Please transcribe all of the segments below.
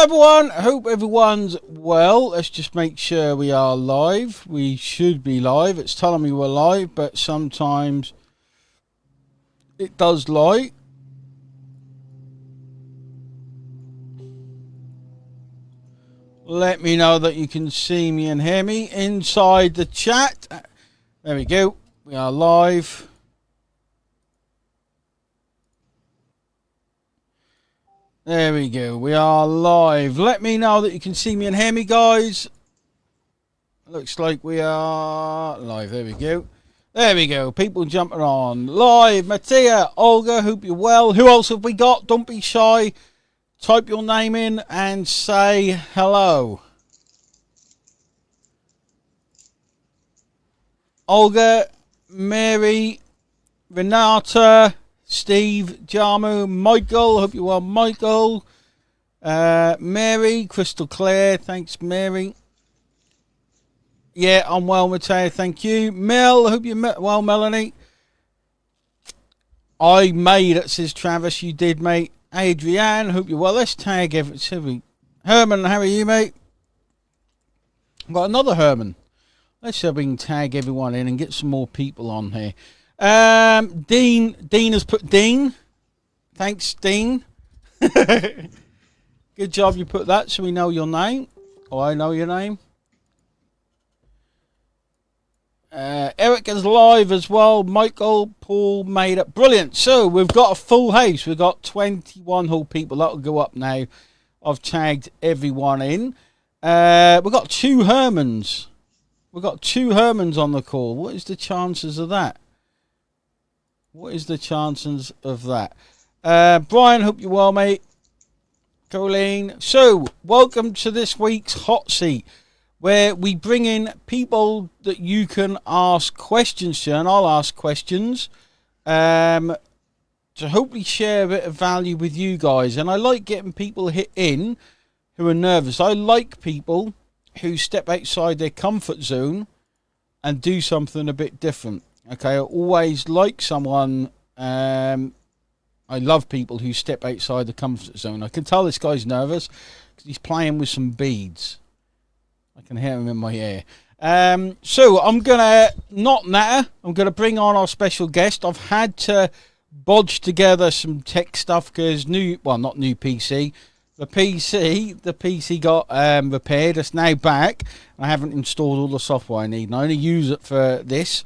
everyone, hope everyone's well. Let's just make sure we are live. We should be live. It's telling me we're live, but sometimes it does lie. Let me know that you can see me and hear me inside the chat. There we go. We are live. There we go. We are live. Let me know that you can see me and hear me, guys. Looks like we are live. There we go. There we go. People jumping on. Live. Mattia, Olga, hope you're well. Who else have we got? Don't be shy. Type your name in and say hello. Olga, Mary, Renata, Steve, Jamu, Michael, hope you're well, Michael. Mary, crystal clear, thanks, Mary. Yeah, I'm well, Mateo, thank you. Mel, hope you're well, Melanie. I made it, says Travis, you did, mate. Adrienne, hope you're well. Let's tag everything. Herman, how are you, mate? I've got another Herman. Let's see if we can tag everyone in and get some more people on here. Dean has put Dean. Thanks, Dean. Good job you put that so we know your name. Or I know your name. Eric is live as well. Michael, Paul made it. Brilliant. So we've got a full house. We've got 21 whole people. That'll go up now. I've tagged everyone in. We've got two Hermans. We've got two Hermans on the call. What is the chances of that? What is the chances of that? Brian, hope you're well, mate. Colleen. So, welcome to this week's Hot Seat, where we bring in people that you can ask questions to, and I'll ask questions to hopefully share a bit of value with you guys. And I like getting people hit in who are nervous. I like people who step outside their comfort zone and do something a bit different. Okay, I always like someone, I love people who step outside the comfort zone. I can tell this guy's nervous because he's playing with some beads. I can hear him in my ear. So I'm going to not natter. I'm going to bring on our special guest. I've had to bodge together some tech stuff because not new PC. The PC got repaired. It's now back. I haven't installed all the software I need, and I only use it for this.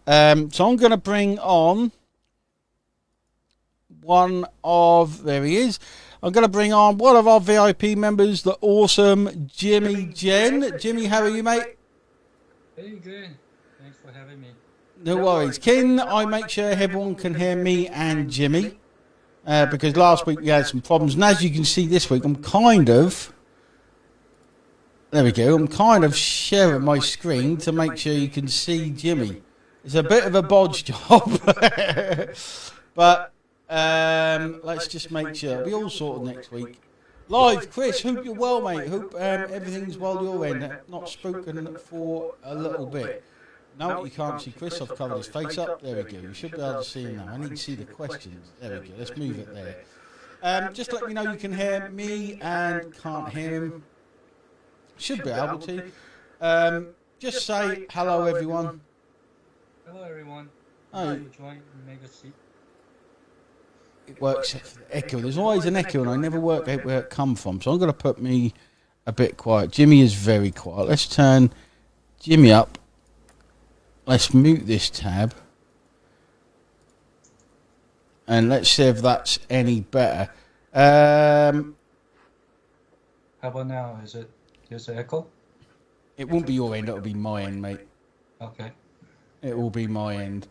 So I'm going to bring on there he is. I'm going to bring on one of our VIP members, the awesome Jimmy Jen. Jimmy, how are you, mate? Hey, good. Thanks for having me. No worries. Can I make sure everyone can hear me and Jimmy? Because last week we had some problems, and as you can see this week, I'm kind of sharing my screen to make sure you can see Jimmy. It's a bit of a bodge job, but let's just make sure. It'll be all sorted next week. Live, Chris, hope you're well, mate. Hope everything's well your end. Not spoken for a little bit. No, you can't see Chris. I've covered his face up. There we go. You should be able to see him now. I need to see the questions. There we go. Let's move it there. Just let me know you can hear me and can't hear him. Should be able to. Just say hello, everyone. Hello, everyone. Oh, You join Mega Seat. it works. Echo. There's always an echo, and I never work out where it comes from. So I'm going to put me a bit quiet. Jimmy is very quiet. Let's turn Jimmy up. Let's mute this tab. And let's see if that's any better. How about now? There's an echo? It won't be your end, it'll be my end, mate. Okay. It will be my end.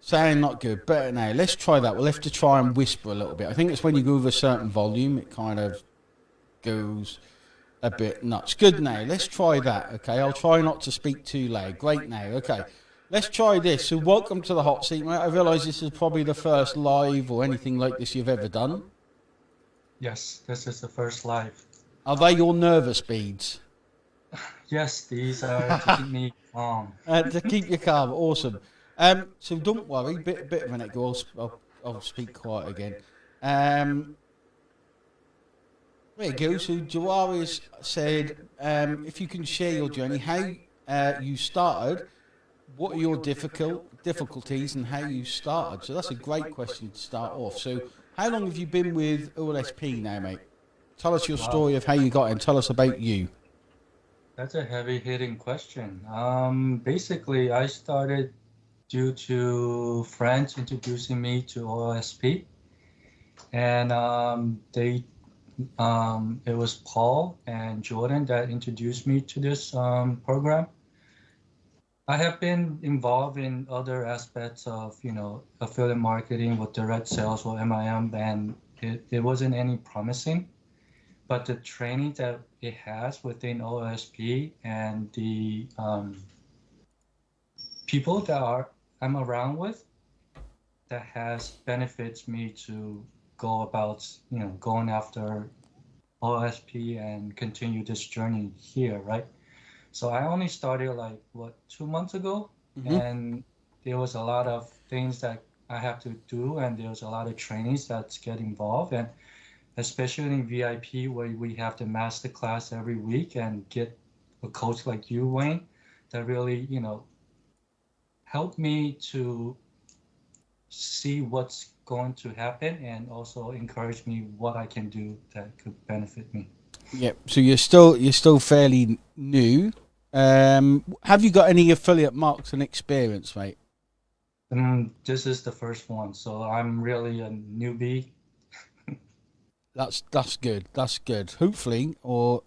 Sound not good. Better now. Let's try that. We'll have to try and whisper a little bit. I think it's when you go with a certain volume, it kind of goes a bit nuts. Good now. Let's try that, okay? I'll try not to speak too loud. Great now. Okay. Let's try this. So welcome to the Hot Seat, mate. I realise this is probably the first live or anything like this you've ever done. Yes, this is the first live. Are they your nervous beads? Yes, these are to keep me calm. To keep you calm. Awesome. So don't worry. Bit of an echo. I'll speak quiet again. There you go. So Jawaris said, if you can share your journey, how you started, what are your difficulties, and how you started. So that's a great question to start off. So how long have you been with OLSP now, mate? Tell us your Wow, story of how you got in. Tell us about you. that's a heavy-hitting question. Basically, I started due to friends introducing me to OLSP, and it was Paul and Jordan that introduced me to this program. I have been involved in other aspects of, affiliate marketing with direct sales or MIM, and it wasn't any promising. But the training that it has within OSP and the people that I'm around with, that has benefits me to go about, going after OSP and continue this journey here, right? So I only started like what 2 months ago, Hmm. and there was a lot of things that I have to do, and there was a lot of trainings that get involved, and especially in VIP where we have the master class every week and get a coach like you, Wayne, that really helped me to see what's going to happen and also encourage me what I can do that could benefit me. Yep. So you're still fairly new. Have you got any affiliate marketing experience, mate? This is the first one, so I'm really a newbie. That's good. That's good. Hopefully, or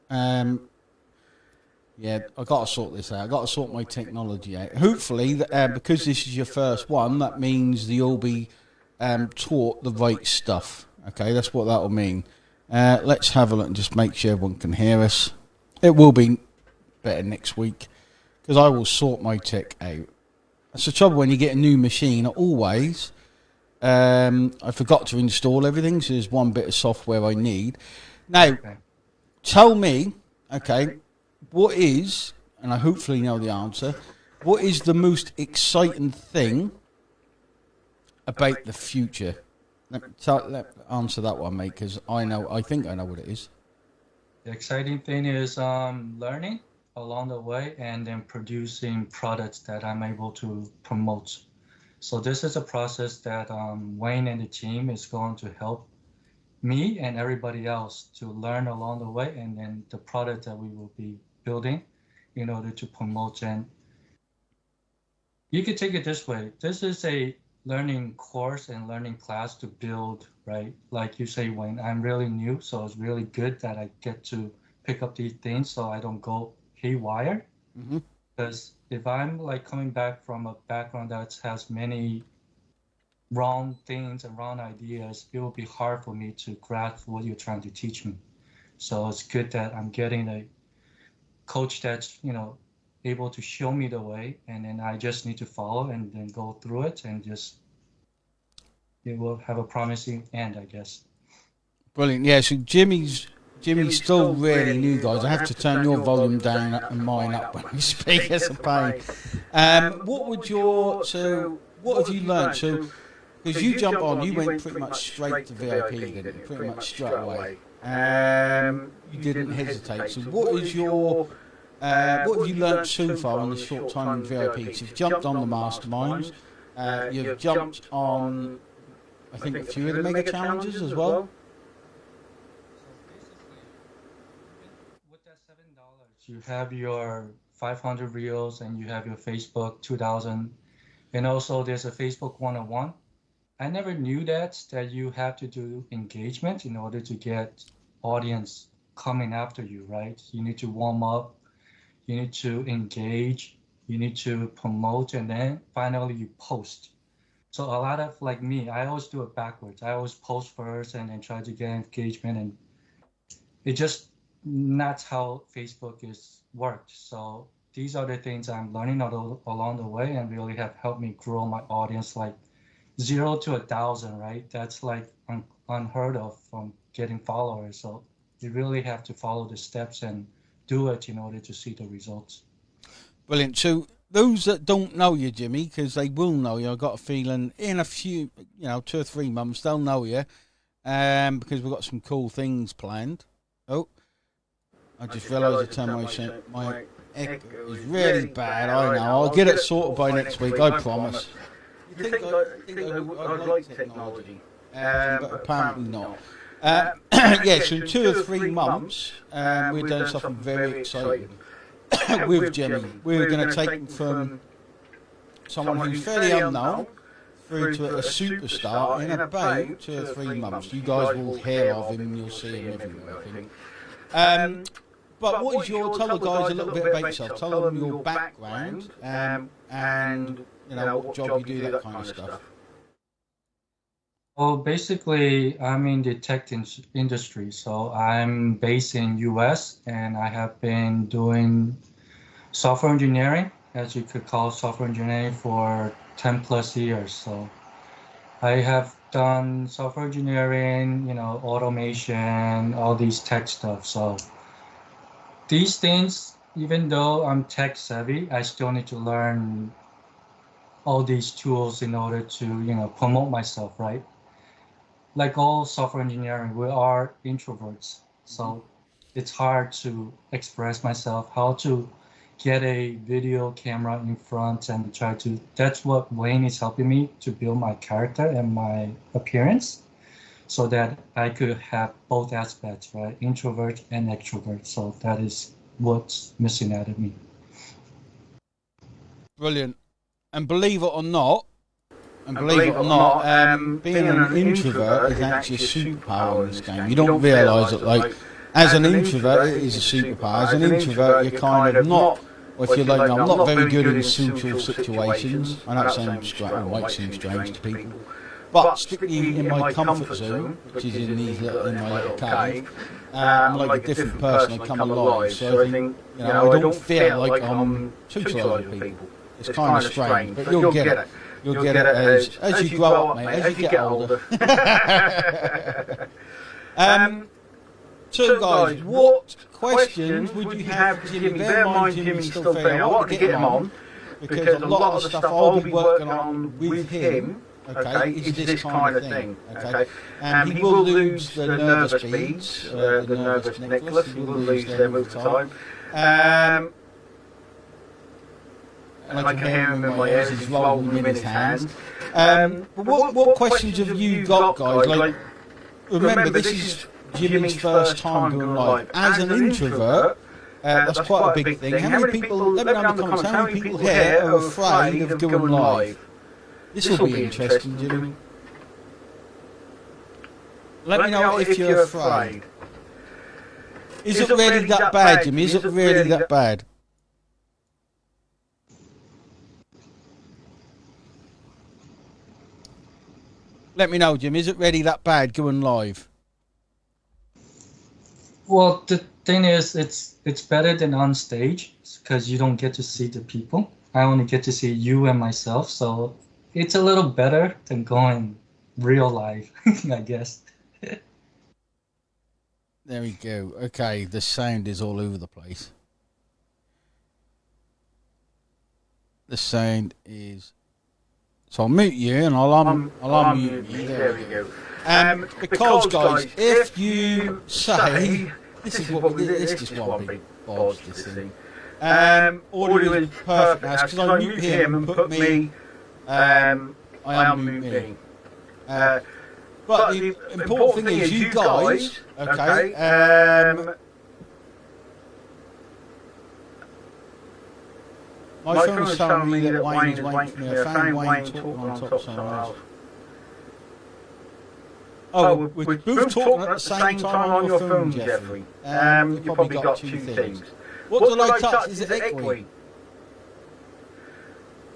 um, yeah, I got to sort this out. I got to sort my technology out. Hopefully, because this is your first one, that means that you'll be taught the right stuff. Okay, that's what that'll mean. Let's have a look and just make sure everyone can hear us. It will be better next week because I will sort my tech out. That's the trouble when you get a new machine. Always, I forgot to install everything, so there's one bit of software I need. Now, Okay. tell me, okay, what is, and I hopefully know the answer, what is the most exciting thing about the future? Let answer that one, mate, because I think I know what it is. The exciting thing is learning along the way and then producing products that I'm able to promote. So this is a process that Wayne and the team is going to help me and everybody else to learn along the way, and then the product that we will be building in order to promote. And you could take it this way. This is a learning course and learning class to build, right? Like you say, Wayne, I'm really new, so it's really good that I get to pick up these things so I don't go haywire. Hmm. Because if I'm like coming back from a background that has many wrong things and wrong ideas, it will be hard for me to grasp what you're trying to teach me. So it's good that I'm getting a coach that's, able to show me the way, and then I just need to follow and then go through it and just it will have a promising end, I guess. Brilliant. Yeah. So Jimmy's still really new, guys. I have to turn your volume down and mine up when we speak. It's a pain. What have you learned? So because you jump on, you went pretty much straight to VIP, didn't you? Pretty much straight away. You didn't hesitate. So what have you learnt so far in the short time in VIP? So you've jumped on the masterminds. You've jumped on, I think, a few of the mega challenges as well. So basically, with that $7, you have your 500 reels and you have your Facebook 2000, and also there's a Facebook 101. I never knew that you have to do engagement in order to get audience coming after you, right? You need to warm up, you need to engage, you need to promote, and then finally you post. So a lot of like me, I always do it backwards. I always post first and then try to get engagement, and it just not how Facebook is worked. So these are the things I'm learning along the way and really have helped me grow my audience like 0 to 1,000, right? That's like unheard of from getting followers. So you really have to follow the steps and do it in order to see the results. Brilliant. So those that don't know you, Jimmy, because they will know you, I've got a feeling in a few, 2 or 3 months they'll know you. because we've got some cool things planned. Oh, I just realised I turned my echo is really bad. I know. I'll get it sorted by next week. I promise. You think I'd like technology, but apparently not. Yeah, so in 2 or 3 months, we're doing something very exciting with Jimmy. We're going to take him from someone who's fairly unknown through to a superstar in about 2 or 3 months. You guys will hear of him and you'll see him everywhere, I think. But what is your, tell the guys a little bit about yourself. Tell them your background and you know what job you do, that kind of stuff. Well, basically, I'm in the tech industry. So I'm based in US and I have been doing software engineering, as you could call software engineering, for 10 plus years. So I have done software engineering, you know, automation, all these tech stuff. So these things, even though I'm tech savvy, I still need to learn all these tools in order to, you know, promote myself, right? Like all software engineering, we are introverts. So it's hard to express myself, how to get a video camera in front and try to, that's what Wayne is helping me to build my character and my appearance so that I could have both aspects, right? Introvert and extrovert. So that is what's missing out of me. Brilliant. And believe it or not, being an introvert is actually a superpower in this game. You don't realise it. Like, as an introvert, it is a superpower. As an introvert, you're kind of not, or if you're like, no, I'm not very good in social situations. I know it might seem strange to people, but strictly in my comfort zone, which is in my little cave, I'm like a different person. I come alive. So I think, you know, I don't feel like I'm socialising with people. It's kind of strange, but you'll get it. You'll get it as you grow up, mate, as you get older. So, guys, what questions would you have for Jimmy? Bear in mind, Jimmy's still fairly. I want to get him on because a lot of the stuff I'll be working on with him, okay, is this kind of thing, okay? He will lose the nervous beads, the nervous necklace. He will lose them over time. And I can hear him in my ears, he's rolling them in his hands. What questions have you got, guys? Like, remember, this is Jimmy's first time going live. As an introvert, that's quite a big thing. How many people, let me know in the comments, how many people here are afraid of going live? This will be interesting, Jimmy. Let me know if you're afraid. Is it really that bad, Jimmy? Is it really that bad? Let me know, Jim. Is it really that bad going live? Well, the thing is, it's better than on stage because you don't get to see the people. I only get to see you and myself, so it's a little better than going real live, I guess. There we go. Okay, the sound is all over the place. The sound is... So I'll mute you and I'll unmute you. There we go. Because guys, if you say this is what we did, it's just one big bodge, this thing. Audio is perfect now because I mute him and put me. I unmute me. But the important thing is you guys, okay. My phone is telling me that Wayne is waiting for me. I found Wayne talking on top of someone else. Oh, we're both talking at the same time on your phone, Jeffrey. You've probably got 2 things. What do I touch? Is it echoey?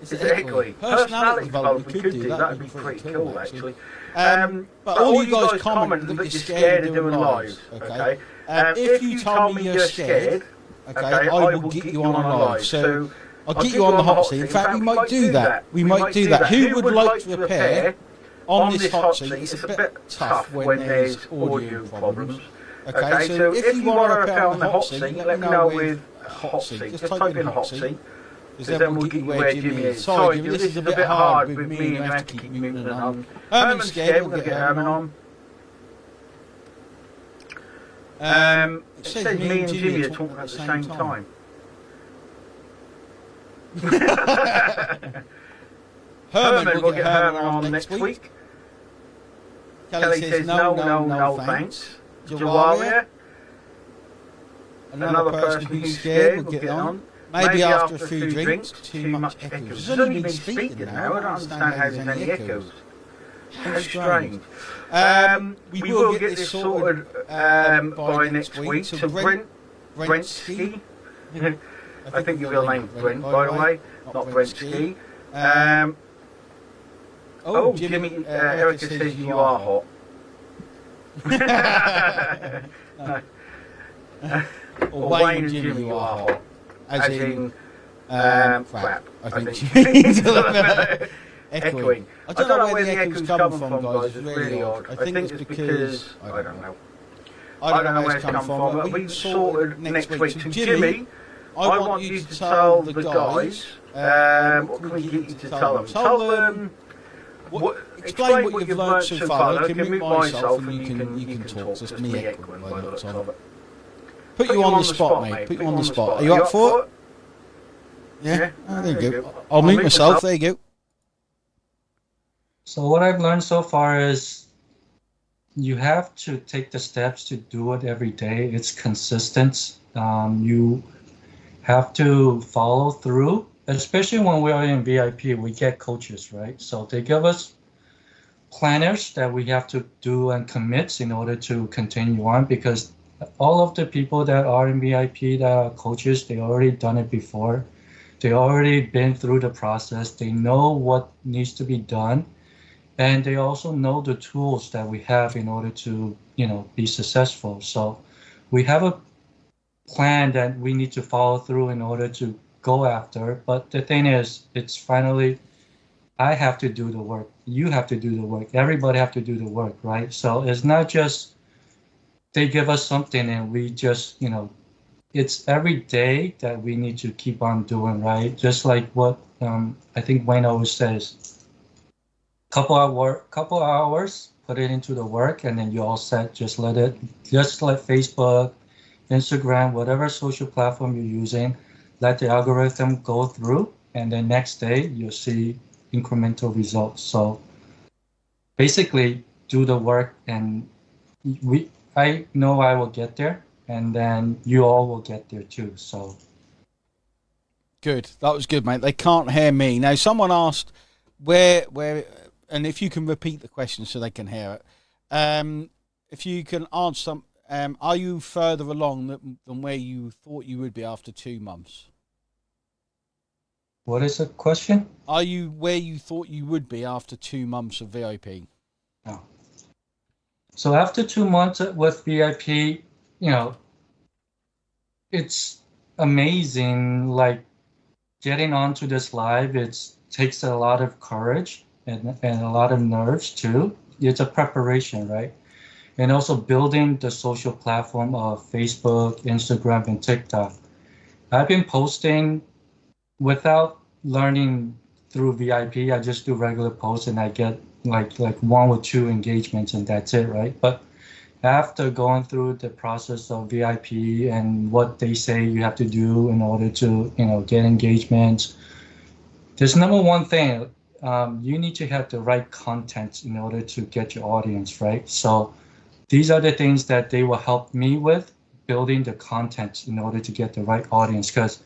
Is it echoey? Personality development, we could do that. That would be pretty cool, actually. But all you guys comment that you're scared of doing lives, okay? If you tell me you're scared, okay, I will get you on a live. So I'll get you on the hot seat. In fact, we might do that. We might do that. Who would like to appear on this hot seat? It's a bit tough when there's audio problems. Okay, so if you want to appear on the hot seat, let me know with hot seat. Just type in hot seat, because then we'll get you where Jimmy is. Sorry, Jimmy, this is a bit hard with me and you have to keep muting and I'm scared. We'll get Herman on. It says me and Jimmy are talking at the same time. Herman, we'll get Herman on next week. Kelly says no thanks. Jawaria, another person who's scared, will get on. Maybe after a few drinks, too much echoes. There's only been speaking now, I don't understand how there's any echoes. How strange. We will get this sorted by next week. So Brentski, I think your real name's Brent, by the way, not Brentski. Jimmy, Erica says you are hot. Or Wayne and Jimmy, you are hot. As in crap. I think she means echoing. I don't know where the echo's coming from, guys. It's really odd. I think it's because I don't know. I don't know where it's come from. But we sorted next week. So Jimmy, I want you to tell the guys. What can we get you to tell them? Tell them. Explain what you've learned so far. I can mute myself and you can talk. Just me echoing by the looks of it. Put you on the spot, mate. Put you on the spot. Are you up for it? Yeah. Oh, there you go. I'll mute myself. There you go. So what I've learned so far is you have to take the steps to do it every day. It's consistent. You have to follow through, especially when we are in VIP, we get coaches, right? So they give us planners that we have to do and commit in order to continue on, because all of the people that are in VIP that are coaches, they already done it before. They already been through the process. They know what needs to be done. And they also know the tools that we have in order to, be successful. So we have a plan that we need to follow through in order to go after. But the thing is, it's finally, I have to do the work. You have to do the work. Everybody have to do the work, right? So it's not just they give us something and we just, it's every day that we need to keep on doing, right? Just like what I think Wayne always says, couple hours, put it into the work, and then you're all set. Just let Facebook, Instagram, whatever social platform you're using, let the algorithm go through, and then next day you'll see incremental results. So basically do the work, and I know I will get there, and then you all will get there too. So good. That was good, mate. They can't hear me. Now someone asked where and if you can repeat the question so they can hear it. If you can answer are you further along than where you thought you would be after 2 months? What is the question? Are you where you thought you would be after 2 months of VIP? Oh. So after 2 months with VIP, it's amazing. Like getting onto this live, it takes a lot of courage and a lot of nerves too. It's a preparation, right? And also building the social platform of Facebook, Instagram, and TikTok. I've been posting without learning through VIP. I just do regular posts and I get like 1 or 2 engagements and that's it, right? But after going through the process of VIP and what they say you have to do in order to, get engagements, there's number one thing, you need to have the right content in order to get your audience, right? So these are the things that they will help me with, building the content in order to get the right audience, because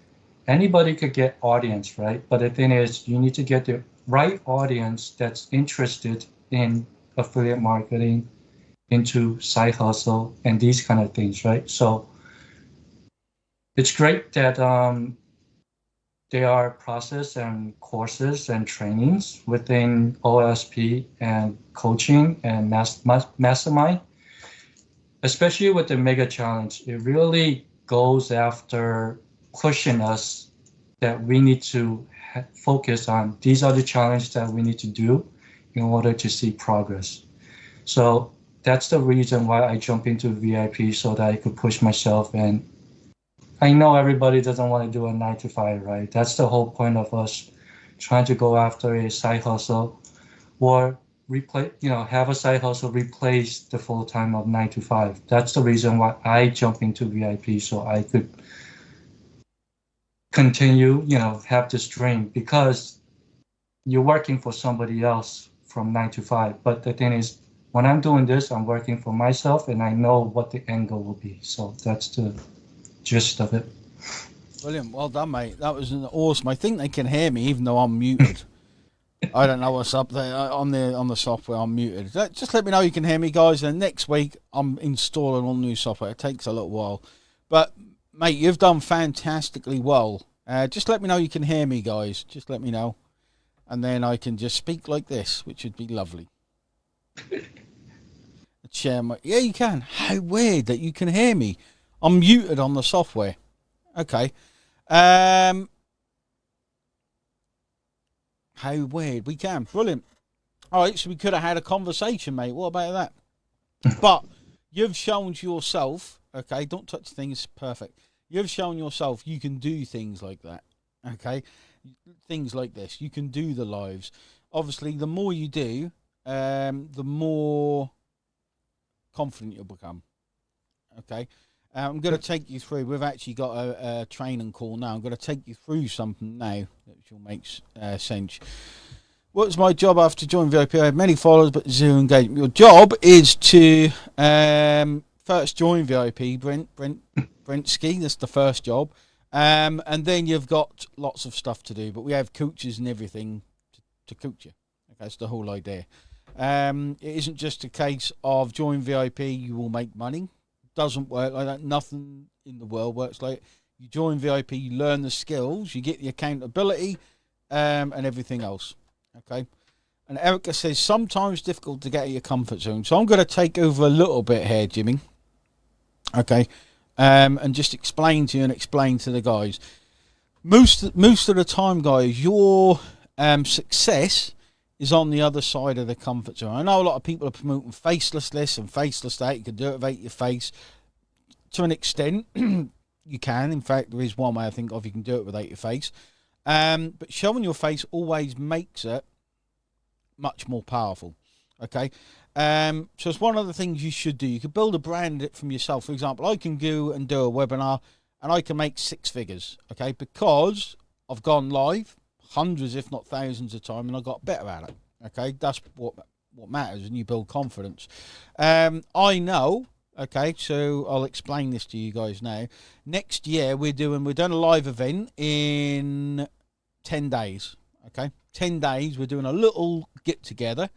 anybody could get audience, right? But the thing is, you need to get the right audience that's interested in affiliate marketing, into side hustle, and these kind of things, right? So it's great that there are process and courses and trainings within OLSP and coaching and mastermind, especially with the mega challenge. It really goes after pushing us that we need to focus on. These are the challenges that we need to do in order to see progress. So that's the reason why I jump into VIP, so that I could push myself. And I know everybody doesn't want to do a 9 to 5, right? That's the whole point of us trying to go after a side hustle or have a side hustle replace the full time of 9 to 5. That's the reason why I jump into VIP, so I could continue, have this dream, because you're working for somebody else from 9 to 5. But the thing is, when I'm doing this, I'm working for myself, and I know what the end goal will be. So that's the gist of it. Brilliant. Well done, mate. That was awesome. I think they can hear me even though I'm muted. I don't know what's up there on the software. I'm muted. Just let me know you can hear me, guys. And next week I'm installing all new software. It takes a little while, but mate, you've done fantastically well. Just let me know you can hear me, guys. Just let me know, and then I can just speak like this, which would be lovely. Share my. Yeah, you can. How weird that you can hear me. I'm muted on the software. Okay. How weird. We can. Brilliant. All right, so we could have had a conversation, mate. What about that? But you've shown yourself, okay, don't touch things, perfect. You've shown yourself you can do things like that, okay? Things like this. You can do the lives. Obviously, the more you do, the more confident you'll become, okay? I'm going to take you through. We've actually got a training call now. I'm going to take you through something now that will make sense. What's my job after joining VIP? I have many followers, but zero engagement. Your job is to first join VIP, Brentski. That's the first job. And then you've got lots of stuff to do. But we have coaches and everything to coach you. Okay, that's the whole idea. It isn't just a case of join VIP, you will make money. Doesn't work like that. Nothing in the world works like it. You join VIP, you learn the skills, you get the accountability, and everything else. Okay. And Erica says sometimes difficult to get out of your comfort zone. So I'm going to take over a little bit here, Jimmy. Okay. And just explain to you and explain to the guys. Most of the time, guys, your success is on the other side of the comfort zone. I know a lot of people are promoting faceless this and faceless that. You can do it without your face. To an extent, you can. In fact, there is one way I think of you can do it without your face. But showing your face always makes it much more powerful. Okay? So it's one of the things you should do. You can build a brand from yourself. For example, I can go and do a webinar and I can make 6 figures. Okay? Because I've gone live hundreds, if not thousands of times, and I got better at it. Okay, that's what matters, and you build confidence. I know. Okay, so I'll explain this to you guys now. Next year we've done a live event in 10 days. Okay, 10 days. We're doing a little get together.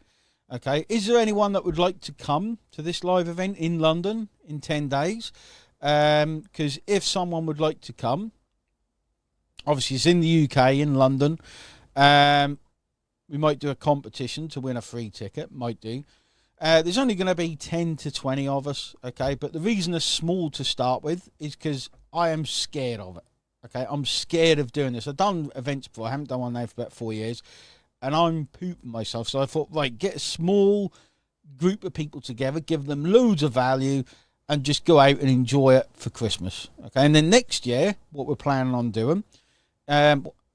Okay, is there anyone that would like to come to this live event in London in 10 days? Because if someone would like to come. Obviously, it's in the UK, in London. We might do a competition to win a free ticket. Might do. There's only going to be 10 to 20 of us, okay? But the reason it's small to start with is because I am scared of it, okay? I'm scared of doing this. I've done events before. I haven't done one now for about 4 years. And I'm pooping myself. So I thought, right, get a small group of people together, give them loads of value, and just go out and enjoy it for Christmas, okay? And then next year, what we're planning on doing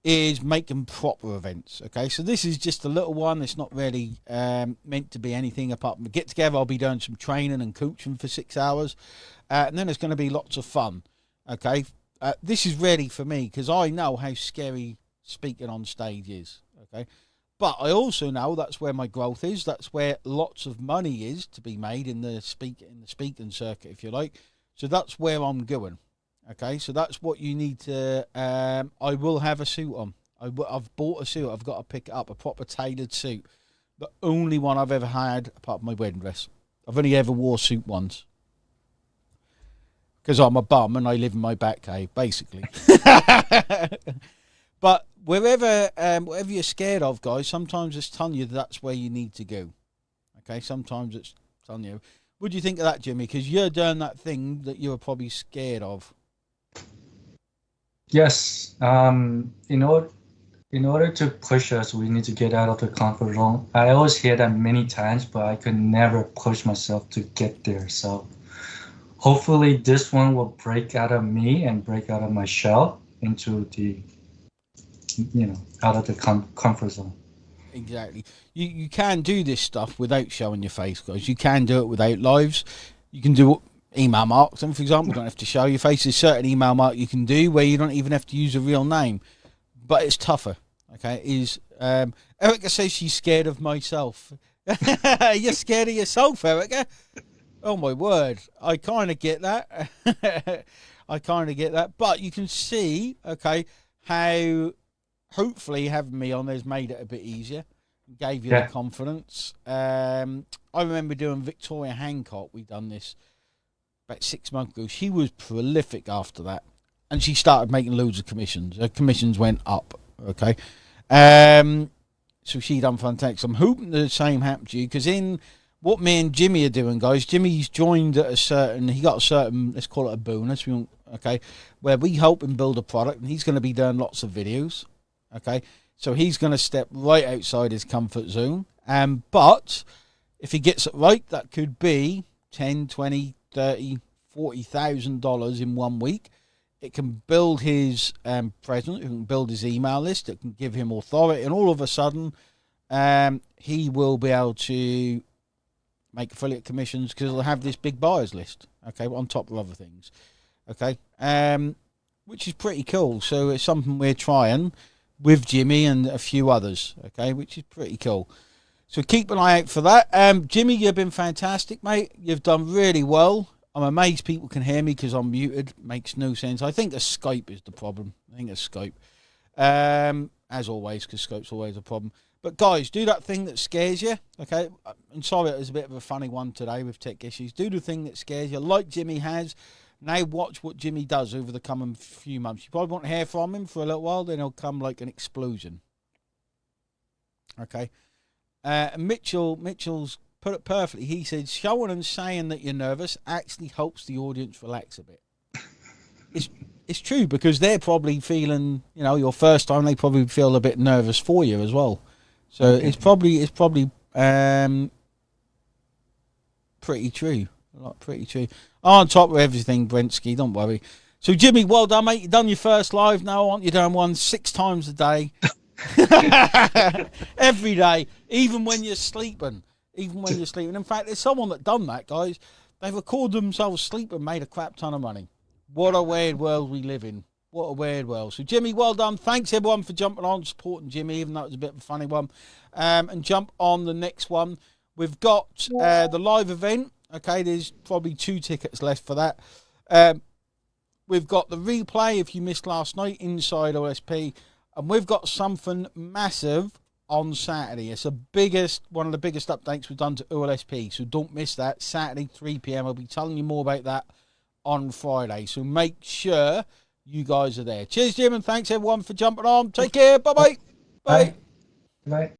is making proper events. Okay, so this is just a little one. It's not really meant to be anything apart from a get together. I'll be doing some training and coaching for 6 hours, and then it's going to be lots of fun. Okay, this is really for me because I know how scary speaking on stage is. Okay, but I also know that's where my growth is. That's where lots of money is to be made in the speaking circuit, if you like. So that's where I'm going. Okay, so that's what you need to. I will have a suit on. I've bought a suit. I've got to pick it up, a proper tailored suit. The only one I've ever had, apart from my wedding dress. I've only ever wore a suit once. Because I'm a bum and I live in my back cave, basically. But whatever you're scared of, guys, sometimes it's telling you that's where you need to go. Okay, sometimes it's telling you. What do you think of that, Jimmy? Because you're doing that thing that you were probably scared of. Yes. In order to push us, we need to get out of the comfort zone. I always hear that many times, but I could never push myself to get there. So hopefully this one will break out of me and break out of my shell into the, out of the comfort zone. Exactly. You can do this stuff without showing your face, guys. You can do it without lives. You can do email marketing, for example. You don't have to show your face. There's certain email mark you can do where you don't even have to use a real name, but it's tougher. Okay, Erica says she's scared of myself. You're scared of yourself, Erica? Oh my word! I kind of get that. I kind of get that, but you can see, okay, how hopefully having me on there's made it a bit easier, gave you the confidence. I remember doing Victoria Hancock. We done this about 6 months ago. She was prolific after that, and she started making loads of commissions. Her commissions went up. Okay, so she done fantastic. I'm hoping the same happened to you, because in what me and Jimmy are doing, guys, Jimmy's joined at he got a certain, let's call it a bonus, okay, where we help him build a product, and he's going to be doing lots of videos, okay, so he's going to step right outside his comfort zone, but if he gets it right, that could be 10, 20, 30, $40,000 in 1 week. It can build his presence, it can build his email list, it can give him authority, and all of a sudden, he will be able to make affiliate commissions because they'll have this big buyers list, okay, on top of other things, okay, which is pretty cool. So it's something we're trying with Jimmy and a few others, okay, which is pretty cool. So keep an eye out for that. Jimmy, you've been fantastic, mate. You've done really well. I'm amazed people can hear me because I'm muted. Makes no sense. I think the Skype is the problem. I think it's Skype, as always, because Skype's always a problem. But guys, do that thing that scares you, okay? I'm sorry it was a bit of a funny one today with tech issues. Do the thing that scares you, like Jimmy has. Now watch what Jimmy does over the coming few months. You probably won't hear from him for a little while, then he'll come like an explosion. Okay? Mitchell's put it perfectly. He said, showing and saying that you're nervous actually helps the audience relax a bit. It's true, because they're probably feeling, your first time, they probably feel a bit nervous for you as well. So okay. It's probably pretty true. Pretty true. On top of everything, Brensky, don't worry. So Jimmy, well done, mate. You've done your first live now, aren't you? Doing one 6 times a day. Every day, even when you're sleeping. In fact, there's someone that done that, guys. They recorded themselves sleeping, made a crap ton of money. What a weird world we live in. What a weird world. So, Jimmy, well done. Thanks, everyone, for jumping on, supporting Jimmy, even though it was a bit of a funny one. And jump on the next one. We've got the live event. Okay, there's probably 2 tickets left for that. We've got the replay, if you missed last night, inside OSP. And we've got something massive on Saturday. It's one of the biggest updates we've done to OLSP. So don't miss that. Saturday, 3 p.m. I'll be telling you more about that on Friday. So make sure you guys are there. Cheers, Jim, and thanks everyone for jumping on. Take care. Bye-bye. Bye. Bye.